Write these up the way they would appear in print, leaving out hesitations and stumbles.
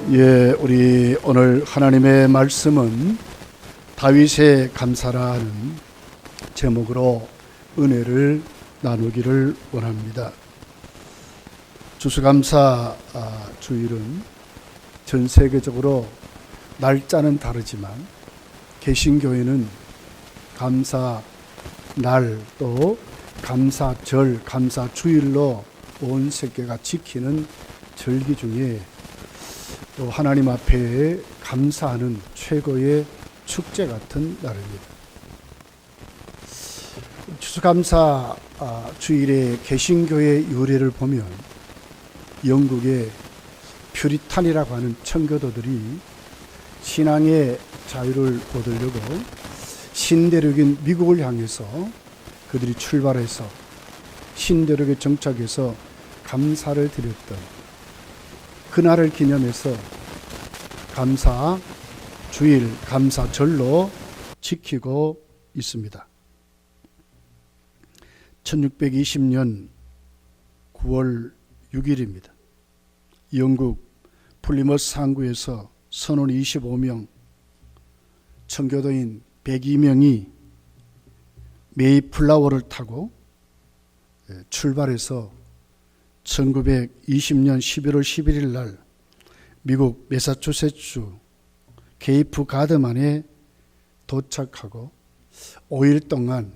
우리 오늘 하나님의 말씀은 다윗의 감사라는 제목으로 은혜를 나누기를 원합니다. 추수감사 주일은 전 세계적으로 날짜는 다르지만 개신교회는 감사 날 또 감사절, 감사주일로 온 세계가 지키는 절기 중에 또 하나님 앞에 감사하는 최고의 축제 같은 날입니다. 추수감사 주일의 개신교의 유래를 보면 영국의 퓨리탄이라고 하는 청교도들이 신앙의 자유를 얻으려고 신대륙인 미국을 향해서 그들이 출발해서 신대륙에 정착해서 감사를 드렸던 그날을 기념해서 감사 주일, 감사절로 지키고 있습니다. 1620년 9월 6일입니다. 영국 플리머스 항구에서 선원 25명, 청교도인 102명이 메이플라워를 타고 출발해서 1920년 11월 11일 날 미국 매사추세츠 케이프 가드만에 도착하고 5일 동안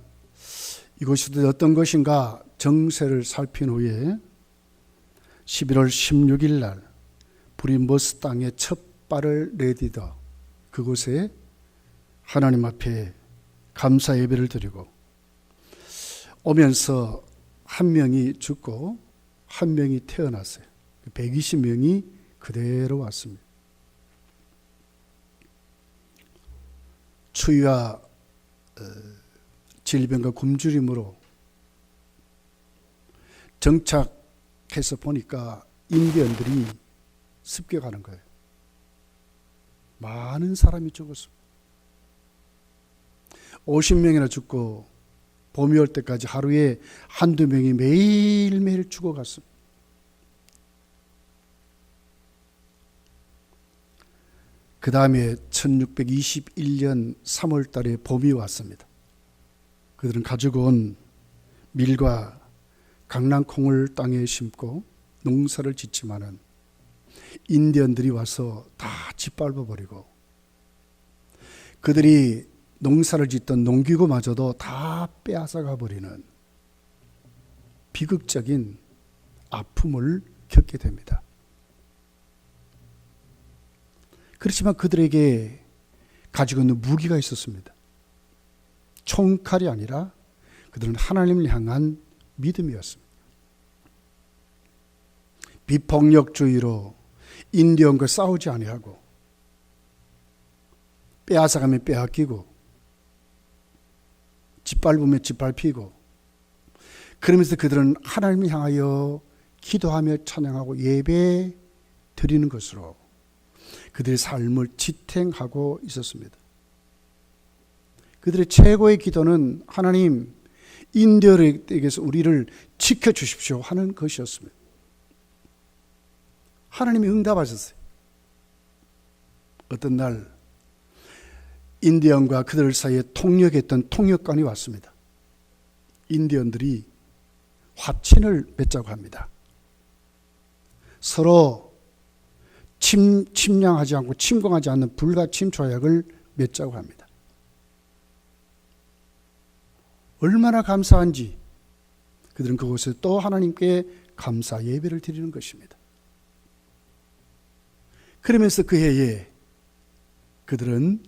이곳이 어떤 것인가 정세를 살핀 후에 11월 16일 날 브리머스 땅에 첫 발을 내디뎌 그곳에 하나님 앞에 감사 예배를 드리고 오면서 한 명이 죽고 한 명이 태어났어요. 120명이 그대로 왔습니다. 추위와 질병과 굶주림으로 정착해서 보니까 인디언들이 습격하는 거예요. 많은 사람이 죽었습니다. 50명이나 죽고 봄이 올 때까지 하루에 한두 명이 매일매일 죽어갔습니다. 그 다음에 1621년 3월 달에 봄이 왔습니다. 그들은 가지고 온 밀과 강낭콩을 땅에 심고 농사를 짓지만은 인디언들이 와서 다 짓밟아버리고 그들이 농사를 짓던 농기구마저도 다 빼앗아가 버리는 비극적인 아픔을 겪게 됩니다. 그렇지만 그들에게 가지고 있는 무기가 있었습니다. 총칼이 아니라 그들은 하나님을 향한 믿음이었습니다. 비폭력주의로 인디언과 싸우지 아니하고 빼앗아가면 빼앗기고 짓밟으면 짓밟히고 그러면서 그들은 하나님을 향하여 기도하며 찬양하고 예배 드리는 것으로 그들의 삶을 지탱하고 있었습니다. 그들의 최고의 기도는 하나님 인디언에게서 우리를 지켜주십시오 하는 것이었습니다. 하나님이 응답하셨어요. 어떤 날 인디언과 그들 사이에 통역했던 통역관이 왔습니다. 인디언들이 화친을 맺자고 합니다. 서로 침략하지 않고 침공하지 않는 불가침 조약을 맺자고 합니다. 얼마나 감사한지 그들은 그곳에 또 하나님께 감사 예배를 드리는 것입니다. 그러면서 그 해에 그들은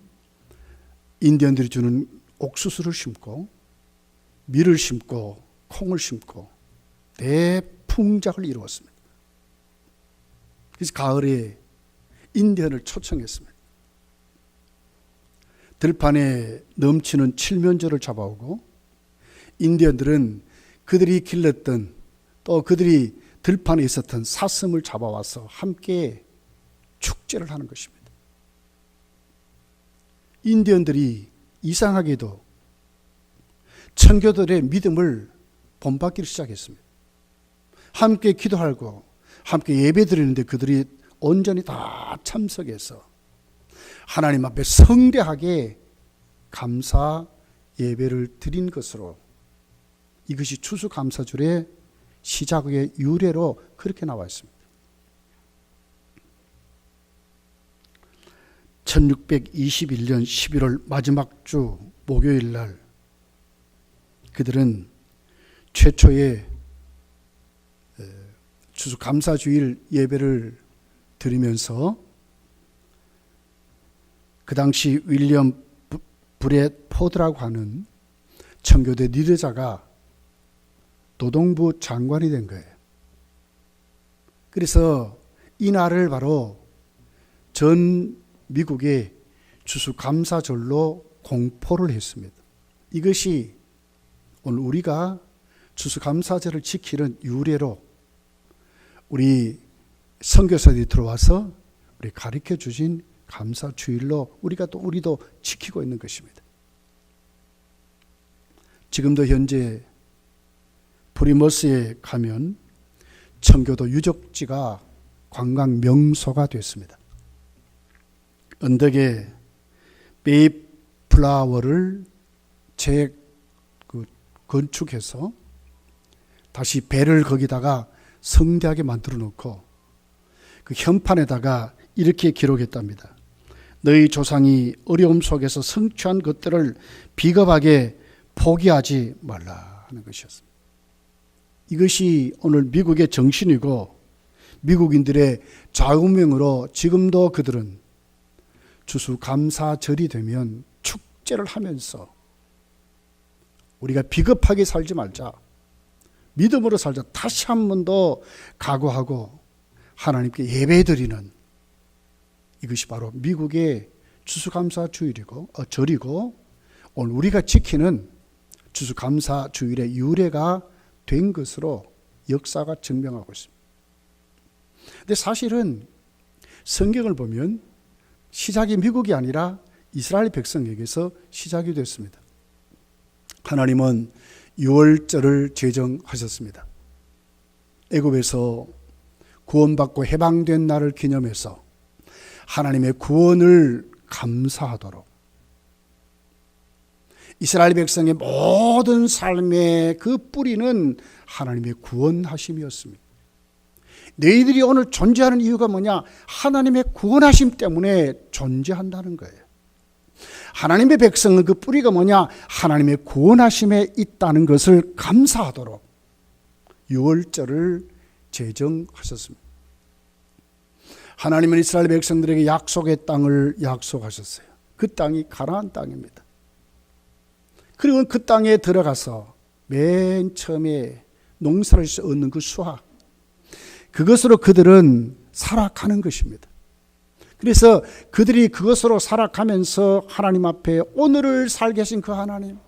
인디언들이 주는 옥수수를 심고 밀을 심고 콩을 심고 대풍작을 이루었습니다. 그래서 가을에 인디언을 초청했습니다. 들판에 넘치는 칠면조를 잡아오고 인디언들은 그들이 길렀던 또 그들이 들판에 있었던 사슴을 잡아와서 함께 축제를 하는 것입니다. 인디언들이 이상하게도 청교도들의 믿음을 본받기를 시작했습니다. 함께 기도하고 함께 예배 드리는데 그들이 온전히 다 참석해서 하나님 앞에 성대하게 감사 예배를 드린 것으로 이것이 추수감사절의 시작의 유래로 그렇게 나와 있습니다. 1621년 11월 마지막 주 목요일 날 그들은 최초의 추수감사주일 예배를 드리면서 그 당시 윌리엄 브렛 포드라고 하는 청교도 리더자가 노동부 장관이 된 거예요. 그래서 이 날을 바로 전 미국의 추수감사절로 공포를 했습니다. 이것이 오늘 우리가 추수감사절을 지키는 유래로 우리 선교사들이 들어와서 우리 가르쳐 주신 감사주일로 우리도 지키고 있는 것입니다. 지금도 현재 브리머스에 가면 청교도 유적지가 관광 명소가 됐습니다. 언덕에 베이플라워를 건축해서 다시 배를 거기다가 성대하게 만들어 놓고 그 현판에다가 이렇게 기록했답니다. 너희 조상이 어려움 속에서 성취한 것들을 비겁하게 포기하지 말라 하는 것이었습니다. 이것이 오늘 미국의 정신이고 미국인들의 좌우명으로 지금도 그들은 추수감사절이 되면 축제를 하면서 우리가 비겁하게 살지 말자, 믿음으로 살자, 다시 한 번 더 각오하고 하나님께 예배드리는 이것이 바로 미국의 추수감사주일이고 절이고 오늘 우리가 지키는 추수감사주일의 유래가 된 것으로 역사가 증명하고 있습니다. 근데 사실은 성경을 보면 시작이 미국이 아니라 이스라엘 백성에게서 시작이 됐습니다. 하나님은 유월절을 제정하셨습니다. 애굽에서 구원받고 해방된 날을 기념해서 하나님의 구원을 감사하도록 이스라엘 백성의 모든 삶의 그 뿌리는 하나님의 구원하심이었습니다. 너희들이 오늘 존재하는 이유가 뭐냐? 하나님의 구원하심 때문에 존재한다는 거예요. 하나님의 백성은 그 뿌리가 뭐냐? 하나님의 구원하심에 있다는 것을 감사하도록 유월절을 제정하셨습니다. 하나님은 이스라엘 백성들에게 약속의 땅을 약속하셨어요. 그 땅이 가나안 땅입니다. 그리고 그 땅에 들어가서 맨 처음에 농사를 얻는 그 수확, 그것으로 그들은 살아가는 것입니다. 그래서 그들이 그것으로 살아가면서 하나님 앞에 오늘을 살게 하신 그 하나님,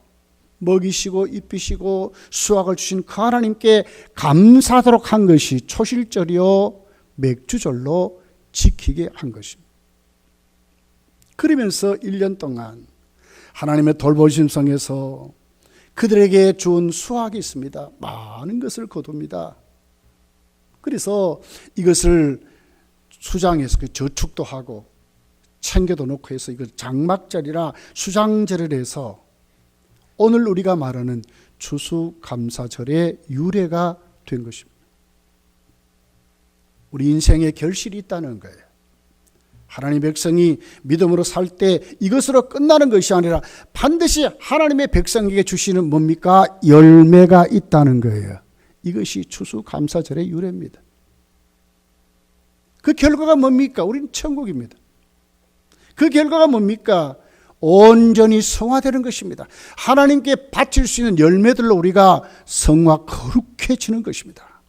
먹이시고 입히시고 수확을 주신 그 하나님께 감사하도록 한 것이 초실절이요 맥주절로 지키게 한 것입니다. 그러면서 1년 동안 하나님의 돌보심 성에서 그들에게 준 수확이 있습니다. 많은 것을 거둡니다. 그래서 이것을 수장해서 저축도 하고 챙겨도 놓고 해서 이걸 장막절이라 수장절을 해서 오늘 우리가 말하는 추수감사절의 유래가 된 것입니다. 우리 인생에 결실이 있다는 거예요. 하나님의 백성이 믿음으로 살 때 이것으로 끝나는 것이 아니라 반드시 하나님의 백성에게 주시는 뭡니까? 열매가 있다는 거예요. 이것이 추수감사절의 유래입니다. 그 결과가 뭡니까? 우리는 천국입니다. 그 결과가 뭡니까? 온전히 성화되는 것입니다. 하나님께 바칠 수 있는 열매들로 우리가 성화 거룩해지는 것입니다.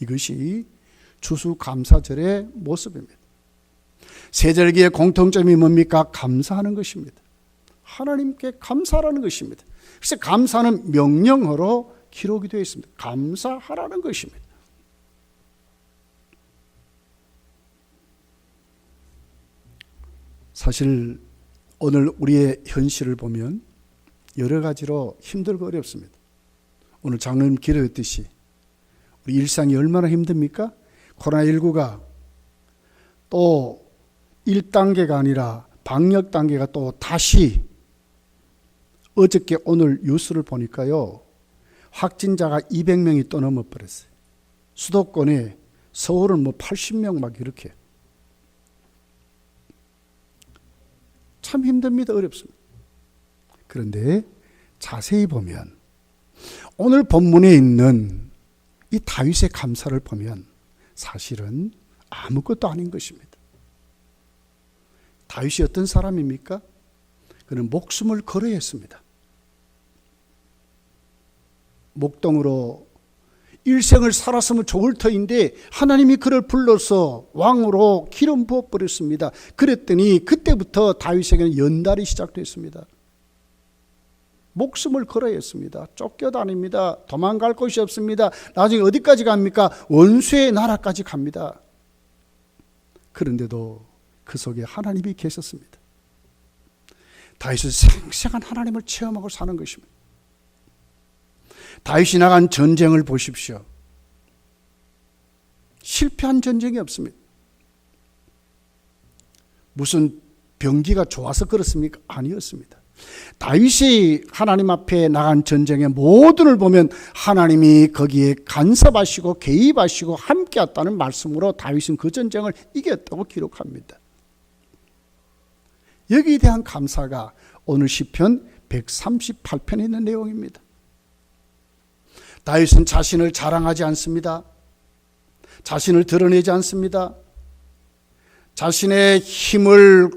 이것이 추수감사절의 모습입니다. 세절기의 공통점이 뭡니까? 감사하는 것입니다. 하나님께 감사하라는 것입니다. 그래서 감사는 명령어로 기록이 되어 있습니다. 감사하라는 것입니다. 사실 오늘 우리의 현실을 보면 여러 가지로 힘들고 어렵습니다. 오늘 장로님 기도했듯이 우리 일상이 얼마나 힘듭니까? 코로나19가 또 1단계가 아니라 방역 단계가 또 다시 어저께 오늘 뉴스를 보니까요. 확진자가 200명이 또 넘어버렸어요. 수도권에 서울은 80명 막 이렇게. 참 힘듭니다. 어렵습니다. 그런데 자세히 보면 오늘 본문에 있는 이 다윗의 감사를 보면 사실은 아무것도 아닌 것입니다. 다윗이 어떤 사람입니까? 그는 목숨을 걸어야 했습니다. 목동으로 일생을 살았으면 좋을 터인데 하나님이 그를 불러서 왕으로 기름 부어버렸습니다. 그랬더니 그때부터 다윗에게는 연달이 시작됐습니다. 목숨을 걸어야 했습니다. 쫓겨다닙니다. 도망갈 곳이 없습니다. 나중에 어디까지 갑니까? 원수의 나라까지 갑니다. 그런데도 그 속에 하나님이 계셨습니다. 다윗은 생생한 하나님을 체험하고 사는 것입니다. 다윗이 나간 전쟁을 보십시오. 실패한 전쟁이 없습니다. 무슨 병기가 좋아서 그렇습니까? 아니었습니다. 다윗이 하나님 앞에 나간 전쟁의 모든을 보면 하나님이 거기에 간섭하시고 개입하시고 함께했다는 말씀으로 다윗은 그 전쟁을 이겼다고 기록합니다. 여기에 대한 감사가 오늘 시편 138편에 있는 내용입니다. 다윗은 자신을 자랑하지 않습니다. 자신을 드러내지 않습니다. 자신의 힘을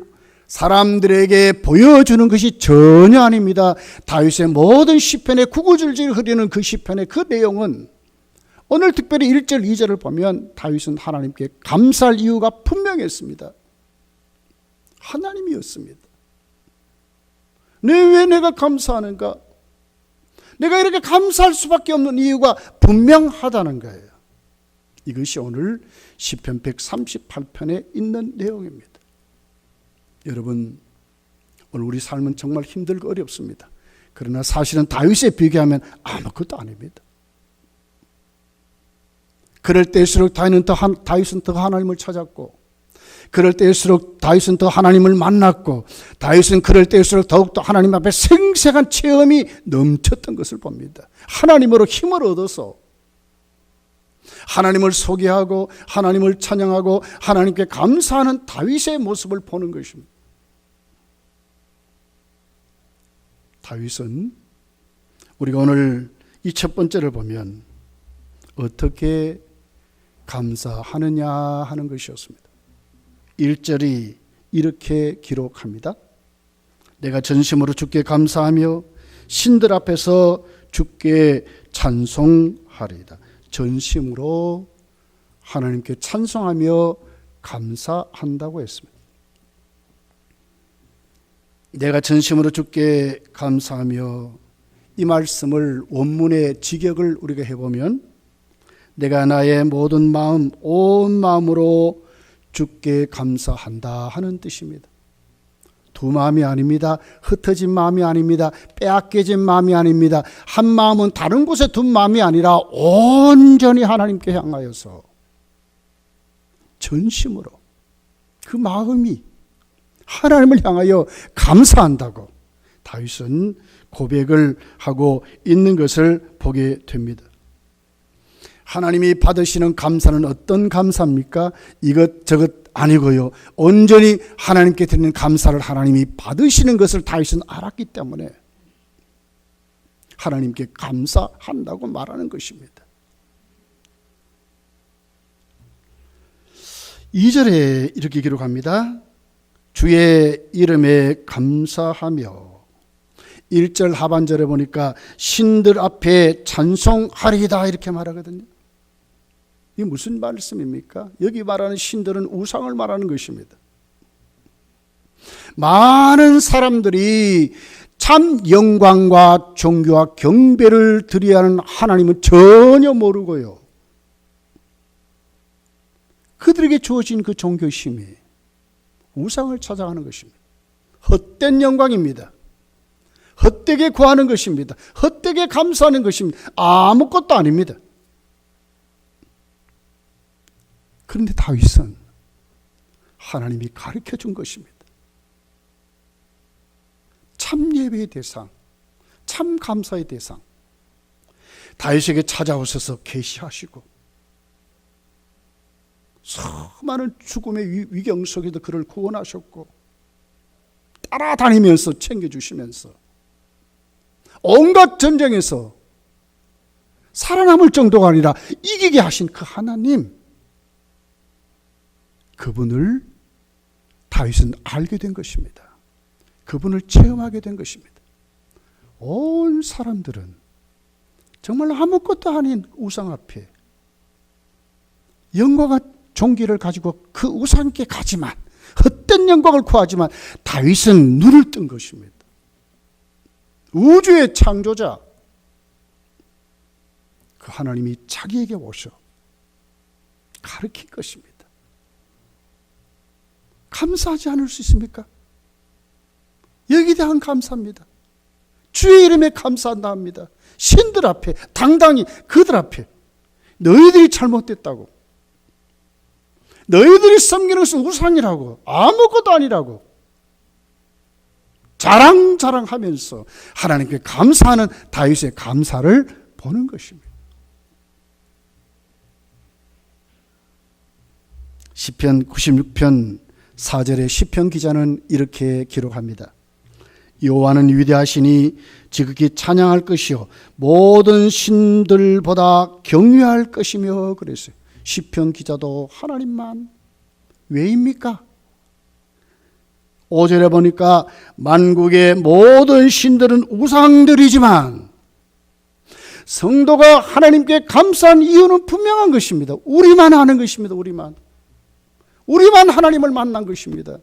사람들에게 보여주는 것이 전혀 아닙니다. 다윗의 모든 시편에 구구절절 흐르는 그 시편의 그 내용은 오늘 특별히 1절 2절을 보면 다윗은 하나님께 감사할 이유가 분명했습니다. 하나님이었습니다. 왜 내가 감사하는가? 내가 이렇게 감사할 수밖에 없는 이유가 분명하다는 거예요. 이것이 오늘 시편 138편에 있는 내용입니다. 여러분, 오늘 우리 삶은 정말 힘들고 어렵습니다. 그러나 사실은 다윗에 비교하면 아무것도 아닙니다. 그럴 때일수록 다윗은 더 하나님을 찾았고, 그럴 때일수록 다윗은 더 하나님을 만났고, 다윗은 그럴 때일수록 더욱더 하나님 앞에 생생한 체험이 넘쳤던 것을 봅니다. 하나님으로 힘을 얻어서 하나님을 소개하고 하나님을 찬양하고 하나님께 감사하는 다윗의 모습을 보는 것입니다. 다윗은 우리가 오늘 이 첫 번째를 보면 어떻게 감사하느냐 하는 것이었습니다. 1절이 이렇게 기록합니다. 내가 전심으로 주께 감사하며 신들 앞에서 주께 찬송하리이다. 전심으로 하나님께 찬송하며 감사한다고 했습니다. 내가 전심으로 주께 감사하며, 이 말씀을 원문의 직역을 우리가 해보면 내가 나의 모든 마음 온 마음으로 주께 감사한다 하는 뜻입니다. 두 마음이 아닙니다. 흩어진 마음이 아닙니다. 빼앗겨진 마음이 아닙니다. 한 마음은 다른 곳에 둔 마음이 아니라 온전히 하나님께 향하여서 전심으로 그 마음이 하나님을 향하여 감사한다고 다윗은 고백을 하고 있는 것을 보게 됩니다. 하나님이 받으시는 감사는 어떤 감사입니까? 이것저것 아니고요. 온전히 하나님께 드리는 감사를 하나님이 받으시는 것을 다윗은 알았기 때문에 하나님께 감사한다고 말하는 것입니다. 2절에 이렇게 기록합니다. 주의 이름에 감사하며, 1절 하반절에 보니까 신들 앞에 찬송하리이다 이렇게 말하거든요. 이게 무슨 말씀입니까? 여기 말하는 신들은 우상을 말하는 것입니다. 많은 사람들이 참 영광과 존귀와 경배를 드려야 하는 하나님은 전혀 모르고요. 그들에게 주어진 그 종교심이 우상을 찾아가는 것입니다. 헛된 영광입니다. 헛되게 구하는 것입니다. 헛되게 감사하는 것입니다. 아무것도 아닙니다. 그런데 다윗은 하나님이 가르쳐 준 것입니다. 참 예배의 대상, 참 감사의 대상. 다윗에게 찾아오셔서 계시하시고 수많은 죽음의 위경 속에도 그를 구원하셨고 따라다니면서 챙겨주시면서 온갖 전쟁에서 살아남을 정도가 아니라 이기게 하신 그 하나님, 그분을 다윗은 알게 된 것입니다. 그분을 체험하게 된 것입니다. 온 사람들은 정말 아무것도 아닌 우상 앞에 영광과 존귀를 가지고 그 우상께 가지만, 헛된 영광을 구하지만 다윗은 눈을 뜬 것입니다. 우주의 창조자 그 하나님이 자기에게 오셔 가르친 것입니다. 감사하지 않을 수 있습니까? 여기에 대한 감사합니다. 주의 이름에 감사한다 합니다. 신들 앞에 당당히 그들 앞에 너희들이 잘못됐다고, 너희들이 섬기는 것은 우상이라고, 아무것도 아니라고 자랑하면서 하나님께 감사하는 다윗의 감사를 보는 것입니다. 시편 96편 4절에 시편 기자는 이렇게 기록합니다. 여호와는 위대하시니 지극히 찬양할 것이요 모든 신들보다 경외할 것이며 그랬어요. 시편 기자도 하나님만 왜입니까? 5절에 보니까 만국의 모든 신들은 우상들이지만 성도가 하나님께 감사한 이유는 분명한 것입니다. 우리만 아는 것입니다. 우리만 하나님을 만난 것입니다.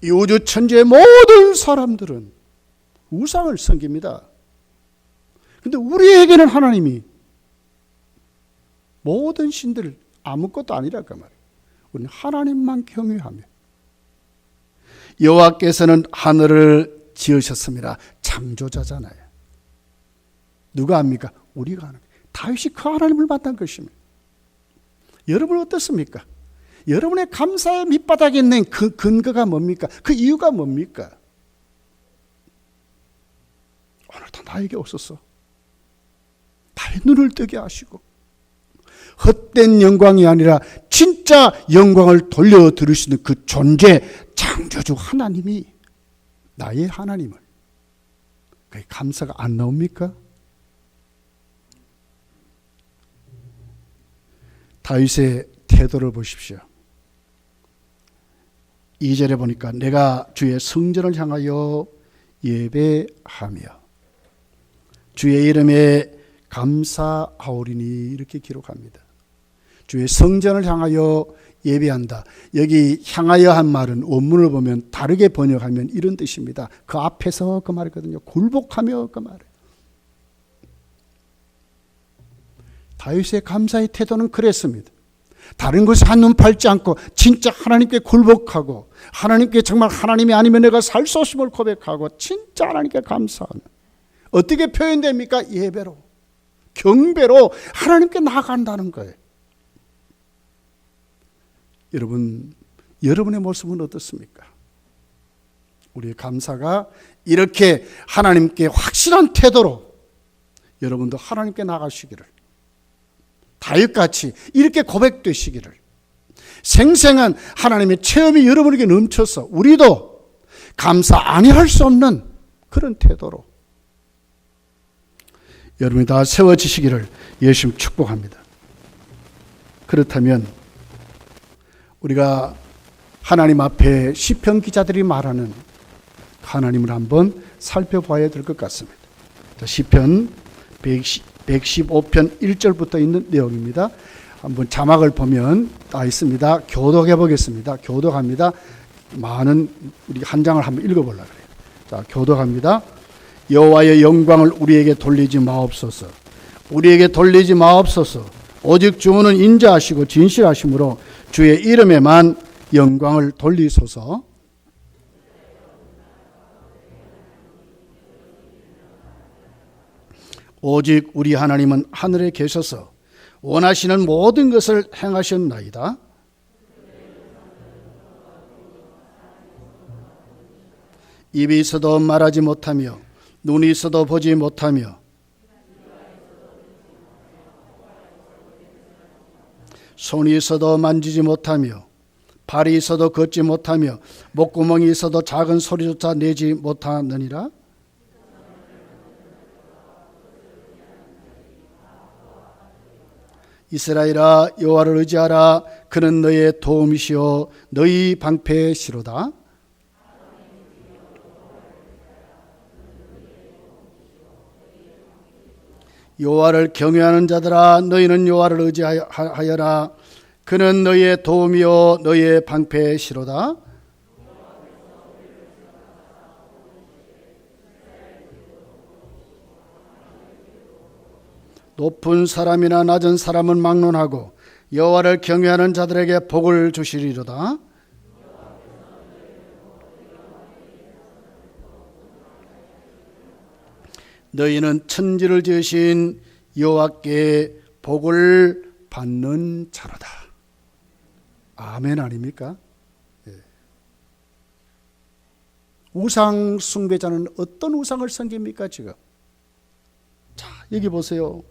이 우주 천지의 모든 사람들은 우상을 섬깁니다. 그런데 우리에게는 하나님이 모든 신들 아무것도 아니랄까 말이에요. 우리는 하나님만 경외하며, 여호와께서는 하늘을 지으셨습니다. 창조자잖아요. 누가 합니까? 우리가 하는 거예요. 다윗이 그 하나님을 만난 것입니다. 여러분 어떻습니까? 여러분의 감사의 밑바닥에 있는 그 근거가 뭡니까? 그 이유가 뭡니까? 오늘도 나에게 오소서. 나의 눈을 뜨게 하시고 헛된 영광이 아니라 진짜 영광을 돌려드릴 수 있는 그 존재, 창조주 하나님이 나의 하나님을, 그게 감사가 안 나옵니까? 다윗의 태도를 보십시오. 2절에 보니까 내가 주의 성전을 향하여 예배하며 주의 이름에 감사하오리니 이렇게 기록합니다. 주의 성전을 향하여 예배한다. 여기 향하여 한 말은 원문을 보면 다르게 번역하면 이런 뜻입니다. 그 앞에서 그 말이거든요. 굴복하며 그 말이에요. 다윗의 감사의 태도는 그랬습니다. 다른 것에 한눈 팔지 않고 진짜 하나님께 굴복하고 하나님께 정말 하나님이 아니면 내가 살 수 없음을 고백하고 진짜 하나님께 감사하는, 어떻게 표현됩니까? 예배로, 경배로 하나님께 나아간다는 거예요. 여러분, 여러분의 모습은 어떻습니까? 우리의 감사가 이렇게 하나님께 확실한 태도로 여러분도 하나님께 나가시기를, 다윗같이 이렇게 고백되시기를, 생생한 하나님의 체험이 여러분에게 넘쳐서 우리도 감사 아니할 수 없는 그런 태도로 여러분이 다 세워지시기를 예수님 축복합니다. 그렇다면 우리가 하나님 앞에 시편 기자들이 말하는 하나님을 한번 살펴봐야 될 것 같습니다. 시편 115편 1절부터 있는 내용입니다. 한번 자막을 보면 다 있습니다. 교독해 보겠습니다. 교독합니다. 많은 우리 한 장을 한번 읽어보려고 그래요. 자, 교독합니다. 여호와의 영광을 우리에게 돌리지 마옵소서. 우리에게 돌리지 마옵소서. 오직 주는 인자하시고 진실하심으로 주의 이름에만 영광을 돌리소서. 오직 우리 하나님은 하늘에 계셔서 원하시는 모든 것을 행하셨나이다. 입이 있어도 말하지 못하며 눈이 있어도 보지 못하며 손이 있어도 만지지 못하며 발이 있어도 걷지 못하며 목구멍이 있어도 작은 소리조차 내지 못하느니라. 이스라엘아, 여호와를 의지하라. 그는 너의 도움이시요 너희 방패시로다. 여호와를 경외하는 자들아, 너희는 여호와를 의지하여라. 그는 너희의 도움이요 너희의 방패시로다. 높은 사람이나 낮은 사람은 막론하고 여호와를 경외하는 자들에게 복을 주시리로다. 너희는 천지를 지으신 여호와께 복을 받는 자로다. 아멘 아닙니까? 예. 우상 숭배자는 어떤 우상을 섬깁니까 지금? 자, 여기 보세요.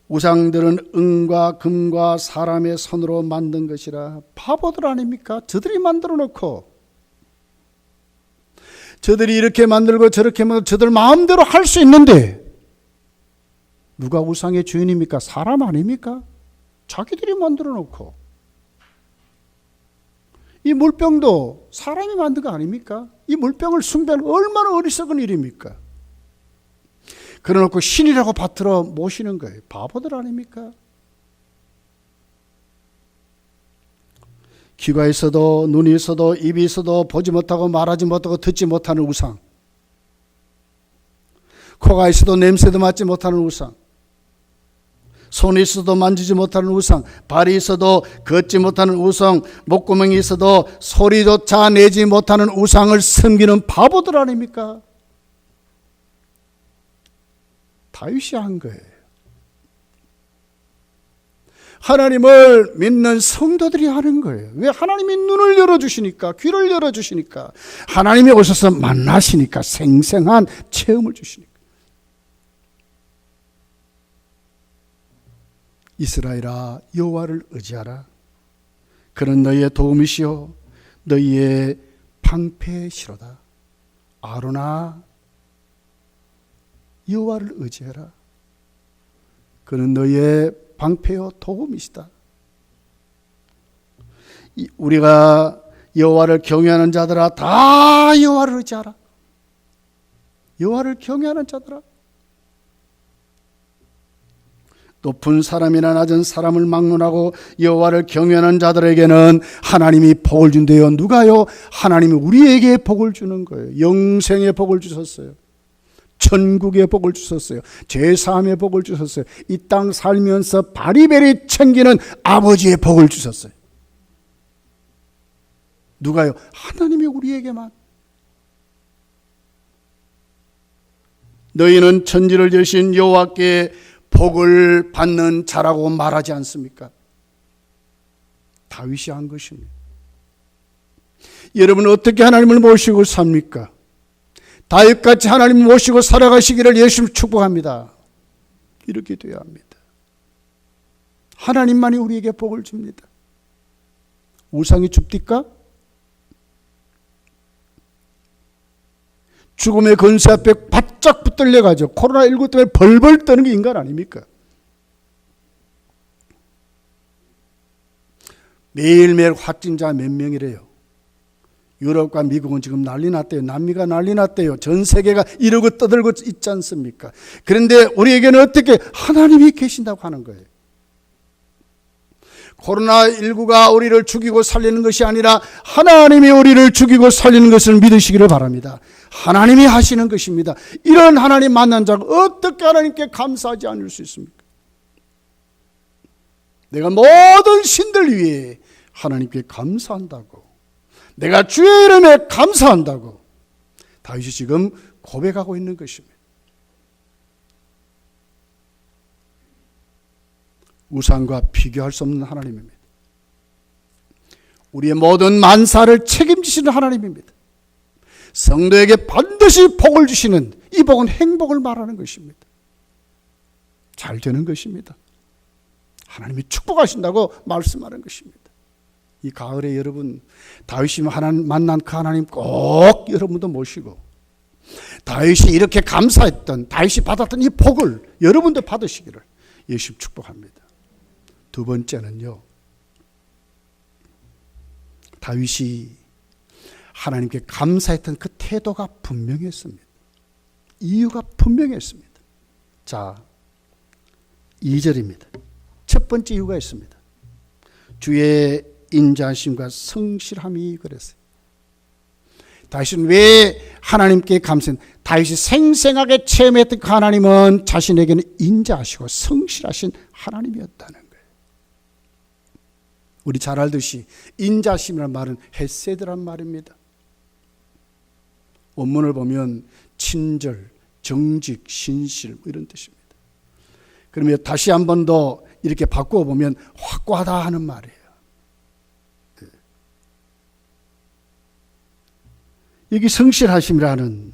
우상들은 은과 금과 사람의 손으로 만든 것이라. 바보들 아닙니까? 저들이 만들어 놓고 저들이 이렇게 만들고 저렇게 만들고 저들 마음대로 할 수 있는데 누가 우상의 주인입니까? 사람 아닙니까? 자기들이 만들어 놓고. 이 물병도 사람이 만든 거 아닙니까? 이 물병을 숭배하는 얼마나 어리석은 일입니까? 그래놓고 신이라고 받들어 모시는 거예요. 바보들 아닙니까? 귀가 있어도 눈이 있어도 입이 있어도 보지 못하고 말하지 못하고 듣지 못하는 우상. 코가 있어도 냄새도 맡지 못하는 우상. 손이 있어도 만지지 못하는 우상. 발이 있어도 걷지 못하는 우상. 목구멍이 있어도 소리조차 내지 못하는 우상을 섬기는 바보들 아닙니까? 다윗이 한 거예요. 하나님을 믿는 성도들이 하는 거예요. 왜? 하나님이 눈을 열어주시니까, 귀를 열어주시니까, 하나님이 오셔서 만나시니까, 생생한 체험을 주시니까. 이스라엘아, 여호와를 의지하라. 그는 너희의 도움이시요 너희의 방패시로다. 아론아, 여호와를 의지해라. 그는 너희의 방패요 도움이시다. 우리가 여호와를 경외하는 자들아, 다 여호와를 의지하라. 여호와를 경외하는 자들아. 높은 사람이나 낮은 사람을 막론하고 여호와를 경외하는 자들에게는 하나님이 복을 준대요. 누가요? 하나님이 우리에게 복을 주는 거예요. 영생의 복을 주셨어요. 천국의 복을 주셨어요. 제사함의 복을 주셨어요. 이 땅 살면서 바리바리 챙기는 아버지의 복을 주셨어요. 누가요? 하나님이 우리에게만. 너희는 천지를 지으신 여호와께 복을 받는 자라고 말하지 않습니까? 다윗이 한 것입니다. 여러분 어떻게 하나님을 모시고 삽니까? 다윗같이 하나님을 모시고 살아가시기를 예수님 축복합니다. 이렇게 되어야 합니다. 하나님만이 우리에게 복을 줍니다. 우상이 줍니까? 죽음의 권세 앞에 바짝 붙들려가지고 코로나19 때문에 벌벌 떠는 게 인간 아닙니까? 매일매일 확진자 몇 명이래요. 유럽과 미국은 지금 난리 났대요. 남미가 난리 났대요. 전 세계가 이러고 떠들고 있지 않습니까? 그런데 우리에게는 어떻게 하나님이 계신다고 하는 거예요. 코로나19가 우리를 죽이고 살리는 것이 아니라 하나님이 우리를 죽이고 살리는 것을 믿으시기를 바랍니다. 하나님이 하시는 것입니다. 이런 하나님 만난 자가 어떻게 하나님께 감사하지 않을 수 있습니까? 내가 모든 신들 위해 하나님께 감사한다고, 내가 주의 이름에 감사한다고 다윗이 지금 고백하고 있는 것입니다. 우상과 비교할 수 없는 하나님입니다. 우리의 모든 만사를 책임지시는 하나님입니다. 성도에게 반드시 복을 주시는 이 복은 행복을 말하는 것입니다. 잘 되는 것입니다. 하나님이 축복하신다고 말씀하는 것입니다. 이 가을에 여러분 다윗이 만난 그 하나님 꼭 여러분도 모시고 다윗이 이렇게 감사했던 다윗이 받았던 이 복을 여러분도 받으시기를 예수님 축복합니다. 두 번째는요, 다윗이 하나님께 감사했던 그 태도가 분명했습니다. 이유가 분명했습니다. 자, 2절입니다. 첫 번째 이유가 있습니다. 주의 인자하심과 성실함이 그랬어요. 다윗은 왜 하나님께 감사했는지, 다윗이 생생하게 체험했던 그 하나님은 자신에게는 인자하시고 성실하신 하나님이었다는 거예요. 우리 잘 알듯이 인자하심이라는 말은 헤세드란 말입니다. 원문을 보면 친절, 정직, 신실 이런 뜻입니다. 그러면 다시 한 번 더 이렇게 바꾸어 보면 확고하다 하는 말이에요. 여기 성실하심이라는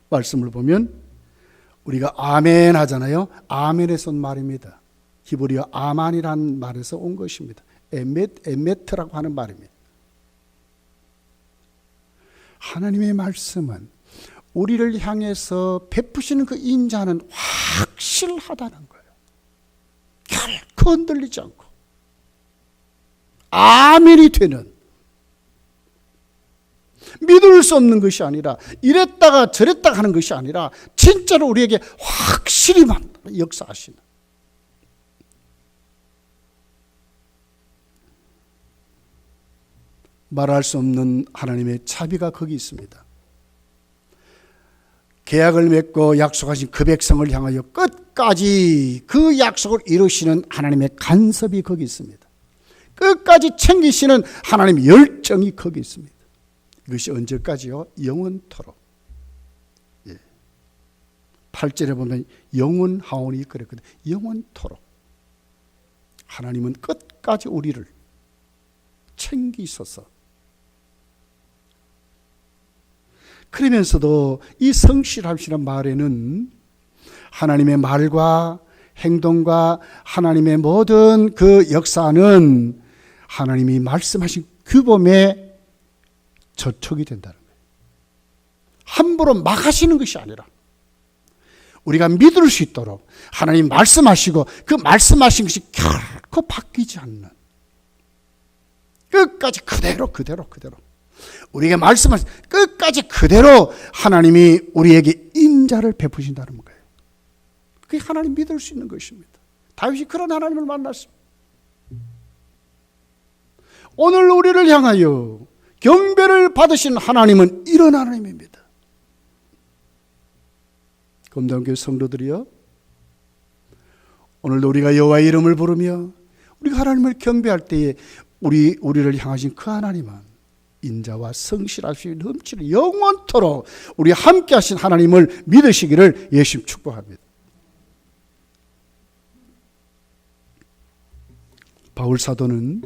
말씀을 보면 우리가 아멘 하잖아요. 아멘에서 온 말입니다. 히브리어 아만이라는 말에서 온 것입니다. 에메트라고 하는 말입니다. 하나님의 말씀은 우리를 향해서 베푸시는 그 인자는 확실하다는 거예요. 결코 흔들리지 않고 아멘이 되는, 믿을 수 없는 것이 아니라 이랬다가 저랬다가 하는 것이 아니라 진짜로 우리에게 확실히만 역사하시는, 말할 수 없는 하나님의 자비가 거기 있습니다. 계약을 맺고 약속하신 그 백성을 향하여 끝까지 그 약속을 이루시는 하나님의 간섭이 거기 있습니다. 끝까지 챙기시는 하나님의 열정이 거기 있습니다. 이것이 언제까지요? 영원토록. 8절에 보면 영원하오니 그랬거든요. 영원토록. 하나님은 끝까지 우리를 챙기셔서, 그러면서도 이 성실함이라는 말에는 하나님의 말과 행동과 하나님의 모든 그 역사는 하나님이 말씀하신 규범에 저촉이 된다는 거예요. 함부로 막 하시는 것이 아니라 우리가 믿을 수 있도록 하나님 말씀하시고 그 말씀하신 것이 결코 바뀌지 않는, 끝까지 그대로 우리에게 말씀하신 끝까지 그대로 하나님이 우리에게 인자를 베푸신다는 거예요. 그게 하나님 믿을 수 있는 것입니다. 다윗이 그런 하나님을 만났습니다. 오늘 우리를 향하여 경배를 받으신 하나님은 이런 하나님입니다. 검단교회 성도들이여, 오늘도 우리가 여호와의 이름을 부르며 우리가 하나님을 경배할 때에 우리를 향하신 그 하나님은 인자와 성실하심이 넘치는 영원토록 우리 함께 하신 하나님을 믿으시기를 예수님 축복합니다. 바울 사도는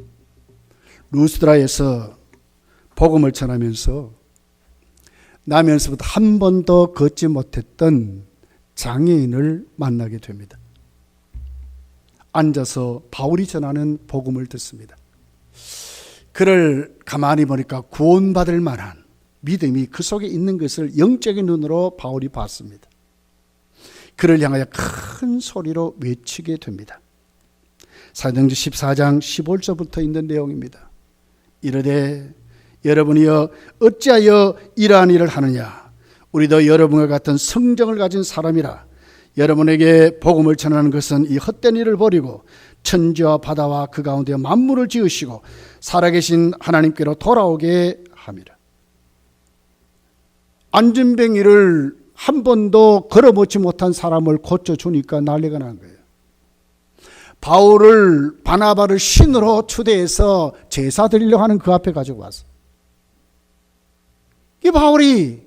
루스드라에서 복음을 전하면서 나면서부터 한 번도 걷지 못했던 장애인을 만나게 됩니다. 앉아서 바울이 전하는 복음을 듣습니다. 그를 가만히 보니까 구원받을 만한 믿음이 그 속에 있는 것을 영적인 눈으로 바울이 봤습니다. 그를 향하여 큰 소리로 외치게 됩니다. 사도행전 14장 15절부터 있는 내용입니다. 이르되 여러분이여 어찌하여 이러한 일을 하느냐, 우리도 여러분과 같은 성정을 가진 사람이라. 여러분에게 복음을 전하는 것은 이 헛된 일을 버리고 천지와 바다와 그 가운데 만물을 지으시고 살아계신 하나님께로 돌아오게 함이라. 안진뱅이를 한 번도 걸어보지 못한 사람을 고쳐주니까 난리가 난 거예요. 바울을, 바나바를 신으로 추대해서 제사 드리려고 하는 그 앞에 가지고 왔어. 이 바울이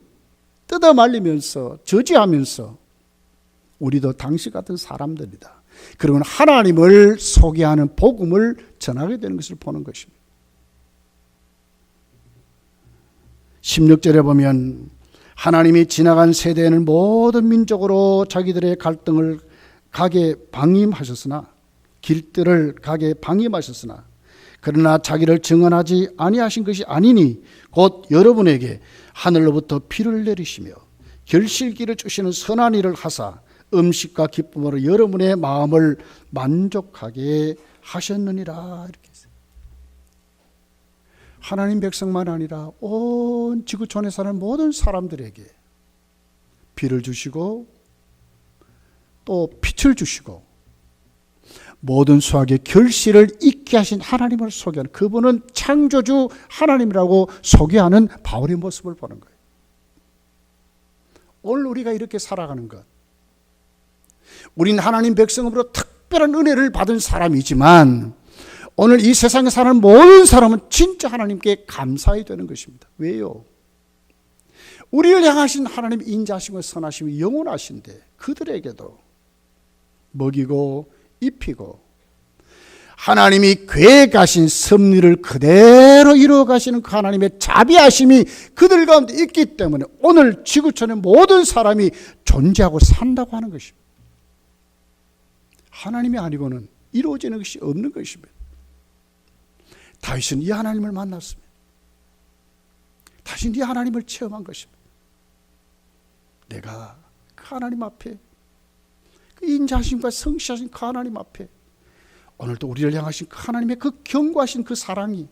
뜯어 말리면서 저지하면서 우리도 당시 같은 사람들이다, 그러면 하나님을 소개하는 복음을 전하게 되는 것을 보는 것입니다. 16절에 보면 하나님이 지나간 세대에는 모든 민족으로 자기들의 갈등을 가게 방임하셨으나 길들을 가게 방임하셨으나 그러나 자기를 증언하지 아니하신 것이 아니니 곧 여러분에게 하늘로부터 비를 내리시며 결실기를 주시는 선한 일을 하사 음식과 기쁨으로 여러분의 마음을 만족하게 하셨느니라. 이렇게 했어요. 하나님 백성만 아니라 온 지구촌에 사는 모든 사람들에게 비를 주시고 또 빛을 주시고 모든 수확의 결실을 있게 하신 하나님을 소개하는, 그분은 창조주 하나님이라고 소개하는 바울의 모습을 보는 거예요. 오늘 우리가 이렇게 살아가는 것, 우린 하나님 백성으로 특별한 은혜를 받은 사람이지만 오늘 이 세상에 사는 모든 사람은 진짜 하나님께 감사해야 되는 것입니다. 왜요? 우리를 향하신 하나님 인자하시고 선하심이 영원하신데 그들에게도 먹이고 입히고 하나님이 계획하신 섭리를 그대로 이루어 가시는 그 하나님의 자비하심이 그들 가운데 있기 때문에 오늘 지구촌의 모든 사람이 존재하고 산다고 하는 것입니다. 하나님이 아니고는 이루어지는 것이 없는 것입니다. 다윗은 이 하나님을 만났습니다. 다윗은 이 하나님을 체험한 것입니다. 내가 그 하나님 앞에, 그 인자하심과 성실하신 그 하나님 앞에 오늘도 우리를 향하신 그 하나님의 그 견고하신 그 사랑이,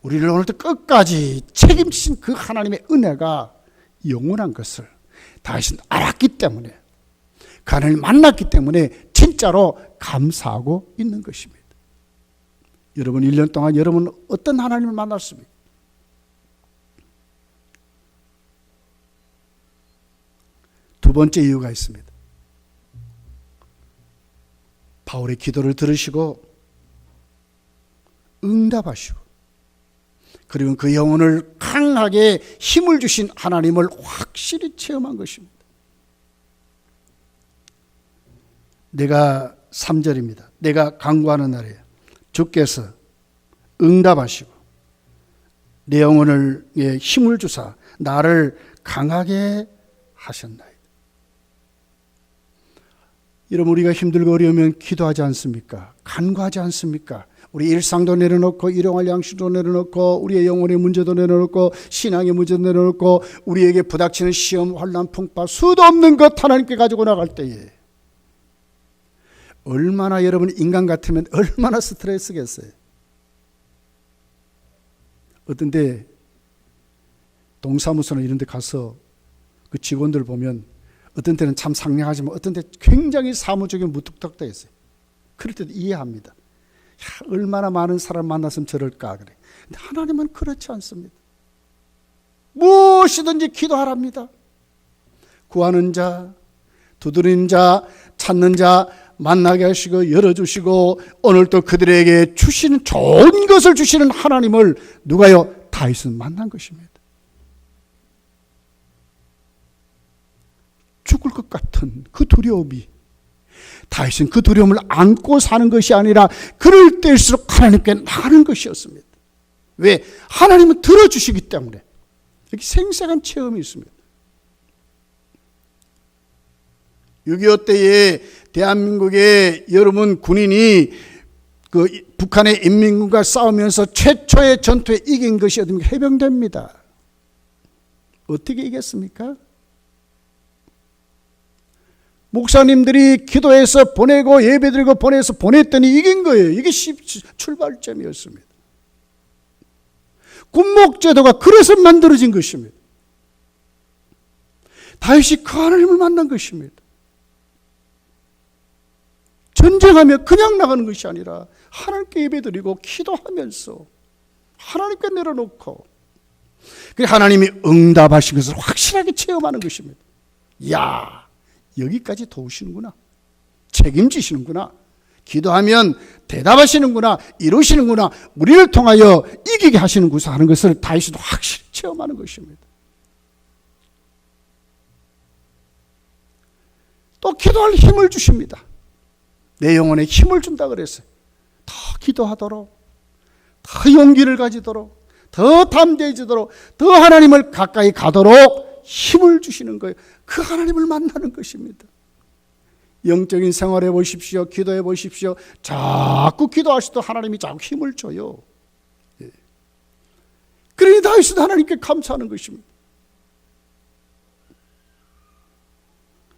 우리를 오늘도 끝까지 책임지신 그 하나님의 은혜가 영원한 것을 다윗은 알았기 때문에, 그 하나님을 만났기 때문에 진짜로 감사하고 있는 것입니다. 여러분 1년 동안 여러분은 어떤 하나님을 만났습니까? 두 번째 이유가 있습니다. 바울의 기도를 들으시고 응답하시고 그리고 그 영혼을 강하게 힘을 주신 하나님을 확실히 체험한 것입니다. 내가 3절입니다. 내가 간구하는 날에 주께서 응답하시고 내 영혼을 힘을 주사 나를 강하게 하셨나이다. 여러분 우리가 힘들고 어려우면 기도하지 않습니까? 간구하지 않습니까? 우리 일상도 내려놓고 일용할 양식도 내려놓고 우리의 영혼의 문제도 내려놓고 신앙의 문제도 내려놓고 우리에게 부닥치는 시험, 환난, 풍파 수도 없는 것 하나님께 가지고 나갈 때에 얼마나 여러분 인간 같으면 얼마나 스트레스겠어요. 어떤 데 동사무소나 이런 데 가서 그 직원들 보면 어떤 때는 참 상냥하지만 어떤 때 굉장히 사무적인 무뚝뚝도 있어요. 그럴 때도 이해합니다. 야, 얼마나 많은 사람 만났으면 저럴까 그래. 근데 하나님은 그렇지 않습니다. 무엇이든지 기도하랍니다. 구하는 자, 두드리는 자, 찾는 자 만나게 하시고 열어주시고 오늘 또 그들에게 주시는 좋은 것을 주시는 하나님을 누가요? 다윗은 만난 것입니다. 죽을 것 같은 그 두려움이 다윗은 그 두려움을 안고 사는 것이 아니라 그럴 때일수록 하나님께 나가는 것이었습니다. 왜? 하나님은 들어주시기 때문에. 이렇게 생생한 체험이 있습니다. 6.25 때에 대한민국의 여러분 군인이 그 북한의 인민군과 싸우면서 최초의 전투에 이긴 것이 어디입니까? 해병대입니다. 어떻게 이겼습니까? 목사님들이 기도해서 보내고 예배드리고 보내서 보냈더니 이긴 거예요. 이게 출발점이었습니다. 군목제도가 그래서 만들어진 것입니다. 다윗이 그 하나님을 만난 것입니다. 전쟁하며 그냥 나가는 것이 아니라 하나님께 예배드리고 기도하면서 하나님께 내려놓고 하나님이 응답하신 것을 확실하게 체험하는 것입니다. 야, 여기까지 도우시는구나. 책임지시는구나. 기도하면 대답하시는구나. 이루시는구나. 우리를 통하여 이기게 하시는구나 하는 것을 다윗도 확실히 체험하는 것입니다. 또 기도할 힘을 주십니다. 내 영혼에 힘을 준다 그랬어요. 더 기도하도록, 더 용기를 가지도록, 더 담대해지도록, 더 하나님을 가까이 가도록 힘을 주시는 거예요. 그 하나님을 만나는 것입니다. 영적인 생활해 보십시오. 기도해 보십시오. 자꾸 기도하시도 하나님이 자꾸 힘을 줘요. 그러니 다윗은 하나님께 감사하는 것입니다.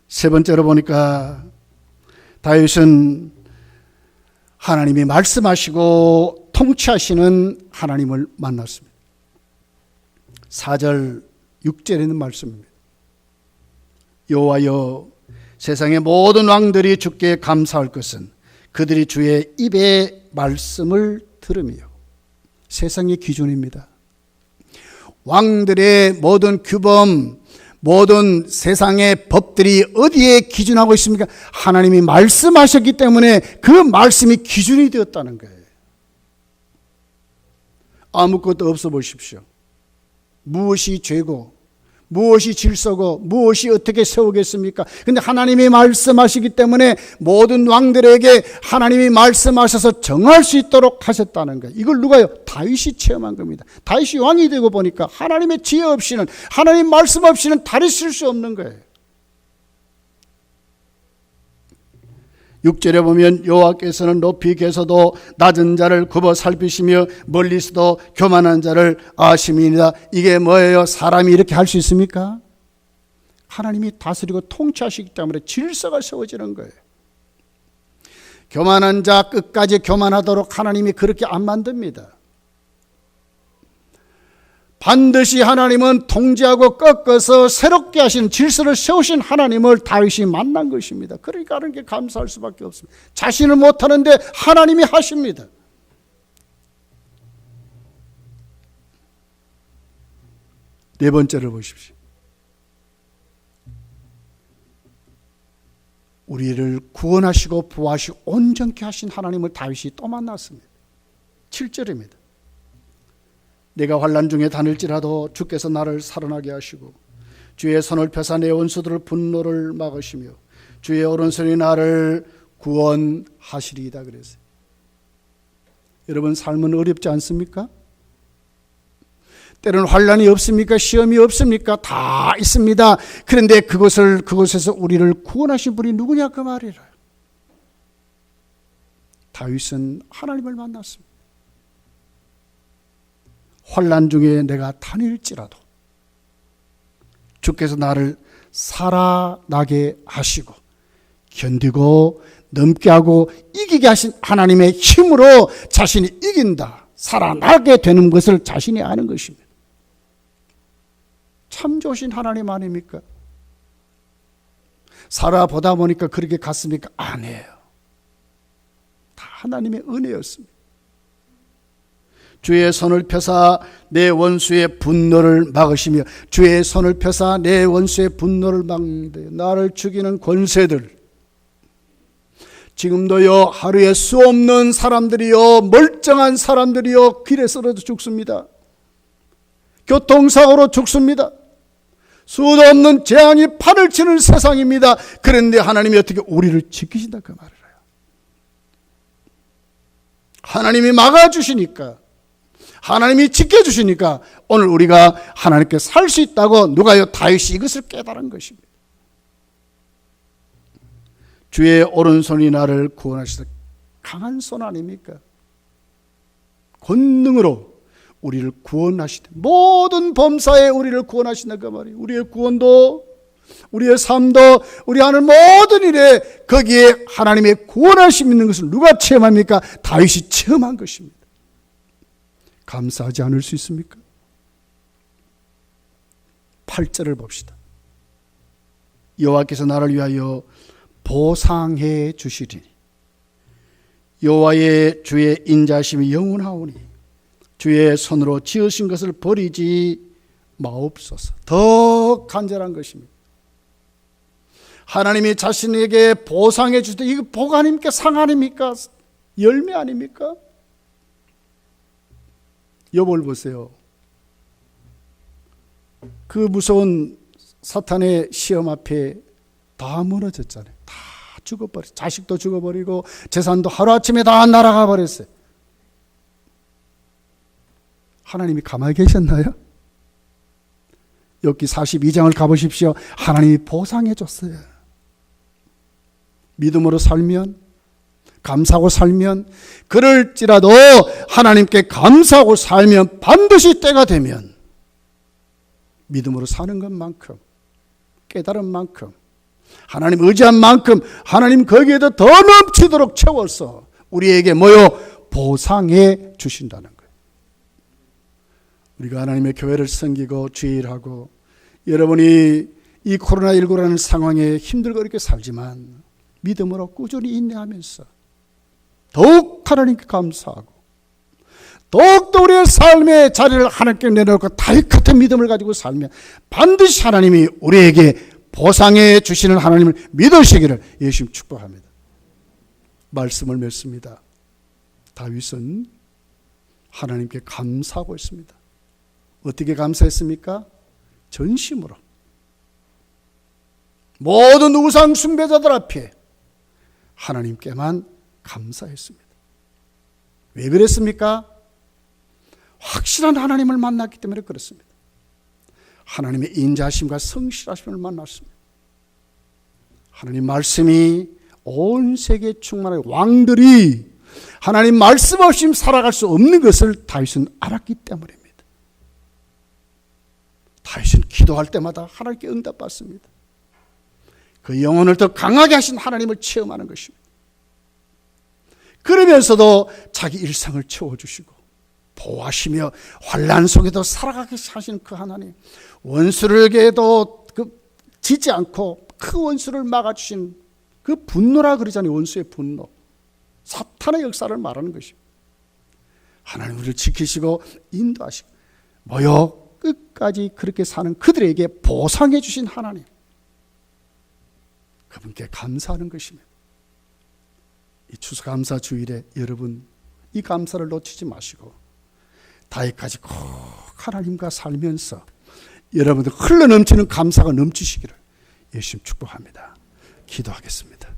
세 번째로 보니까 다윗은 하나님이 말씀하시고 통치하시는 하나님을 만났습니다. 4절 6절에 있는 말씀입니다. 여호와여, 세상의 모든 왕들이 주께 감사할 것은 그들이 주의 입의 말씀을 들으며. 세상의 기준입니다. 왕들의 모든 규범, 모든 세상의 법들이 어디에 기준하고 있습니까? 하나님이 말씀하셨기 때문에 그 말씀이 기준이 되었다는 거예요. 아무것도 없어 보십시오. 무엇이 죄고 무엇이 질서고 무엇이 어떻게 세우겠습니까? 그런데 하나님이 말씀하시기 때문에 모든 왕들에게 하나님이 말씀하셔서 정할 수 있도록 하셨다는 거예요. 이걸 누가요? 다윗이 체험한 겁니다. 다윗이 왕이 되고 보니까 하나님의 지혜 없이는, 하나님 말씀 없이는 다리 쓸 수 없는 거예요. 6절에 보면 여호와께서는 높이 계셔도 낮은 자를 굽어 살피시며 멀리서도 교만한 자를 아심이니라. 이게 뭐예요? 사람이 이렇게 할 수 있습니까? 하나님이 다스리고 통치하시기 때문에 질서가 세워지는 거예요. 교만한 자 끝까지 교만하도록 하나님이 그렇게 안 만듭니다. 반드시 하나님은 통제하고 꺾어서 새롭게 하신 질서를 세우신 하나님을 다윗이 만난 것입니다. 그러니까 하는 게 감사할 수밖에 없습니다. 자신을 못하는데 하나님이 하십니다. 네 번째를 보십시오. 우리를 구원하시고 보호하시고 온전케 하신 하나님을 다윗이 또 만났습니다. 7절입니다. 내가 환난 중에 다닐지라도 주께서 나를 살아나게 하시고 주의 손을 펴사 내 원수들을 분노를 막으시며 주의 오른손이 나를 구원하시리이다 그랬어요. 여러분, 삶은 어렵지 않습니까? 때로는 환난이 없습니까? 시험이 없습니까? 다 있습니다. 그런데 그곳에서 우리를 구원하신 분이 누구냐 그 말이라. 다윗은 하나님을 만났습니다. 환난 중에 내가 다닐지라도 주께서 나를 살아나게 하시고 견디고 넘게 하고 이기게 하신 하나님의 힘으로 자신이 이긴다, 살아나게 되는 것을 자신이 아는 것입니다. 참 좋으신 하나님 아닙니까? 살아보다 보니까 그렇게 갔습니까? 아니에요. 다 하나님의 은혜였습니다. 주의 손을 펴사 내 원수의 분노를 막으시며, 주의 손을 펴사 내 원수의 분노를 막는데 나를 죽이는 권세들, 지금도요 하루에 수 없는 사람들이요, 멀쩡한 사람들이요 길에 쓰러져 죽습니다. 교통사고로 죽습니다. 수도 없는 재앙이 판을 치는 세상입니다. 그런데 하나님이 어떻게 우리를 지키신다 그 말이에요. 하나님이 막아주시니까, 하나님이 지켜주시니까 오늘 우리가 하나님께 살 수 있다고 누가요? 다윗이 이것을 깨달은 것입니다. 주의 오른손이 나를 구원하시다. 강한 손 아닙니까? 권능으로 우리를 구원하시다. 모든 범사에 우리를 구원하신다 그 말이에요. 우리의 구원도, 우리의 삶도, 우리 하는 모든 일에 거기에 하나님의 구원하심 있는 것을 누가 체험합니까? 다윗이 체험한 것입니다. 감사하지 않을 수 있습니까? 8절을 봅시다. 여호와께서 나를 위하여 보상해 주시리니 여호와의 주의 인자심이 영원하오니 주의 손으로 지으신 것을 버리지 마옵소서. 더 간절한 것입니다. 하나님이 자신에게 보상해 주실 때 이거 복 아닙니까? 상 아닙니까? 열매 아닙니까? 욥을 보세요. 그 무서운 사탄의 시험 앞에 다 무너졌잖아요. 다 죽어버렸어요. 자식도 죽어버리고 재산도 하루아침에 다 날아가 버렸어요. 하나님이 가만히 계셨나요? 욥기 42장을 가보십시오. 하나님이 보상해 줬어요. 믿음으로 살면, 감사하고 살면, 그럴지라도 하나님께 감사하고 살면 반드시 때가 되면 믿음으로 사는 것만큼, 깨달은 만큼, 하나님 의지한 만큼 하나님 거기에도 더 넘치도록 채워서 우리에게 보상해 주신다는 거예요. 우리가 하나님의 교회를 섬기고 주일하고 여러분이 이 코로나19라는 상황에 힘들고 이렇게 살지만 믿음으로 꾸준히 인내하면서 더욱 하나님께 감사하고 더욱더 우리의 삶의 자리를 하나님께 내놓고 다윗 같은 믿음을 가지고 살면 반드시 하나님이 우리에게 보상해 주시는 하나님을 믿으시기를 예수님 축복합니다. 말씀을 맺습니다. 다윗은 하나님께 감사하고 있습니다. 어떻게 감사했습니까? 전심으로. 모든 우상 숭배자들 앞에 하나님께만 감사했습니다. 왜 그랬습니까? 확실한 하나님을 만났기 때문에 그렇습니다. 하나님의 인자하심과 성실하심을 만났습니다. 하나님 말씀이 온 세계에 충만한 왕들이 하나님 말씀 없이 살아갈 수 없는 것을 다윗은 알았기 때문입니다. 다윗은 기도할 때마다 하나님께 응답받습니다. 그 영혼을 더 강하게 하신 하나님을 체험하는 것입니다. 그러면서도 자기 일상을 채워주시고 보호하시며 환난 속에도 살아가게 하시는 그 하나님, 원수에게도 지지 않고 그 원수를 막아주신 그 분노라 그러잖아요. 원수의 분노, 사탄의 역사를 말하는 것입니다. 하나님 우리를 지키시고 인도하시고 끝까지 그렇게 사는 그들에게 보상해 주신 하나님, 그분께 감사하는 것입니다. 이 추수감사 주일에 여러분 이 감사를 놓치지 마시고 다윗까지 꼭 하나님과 살면서 여러분들 흘러넘치는 감사가 넘치시기를 예수님 축복합니다. 기도하겠습니다.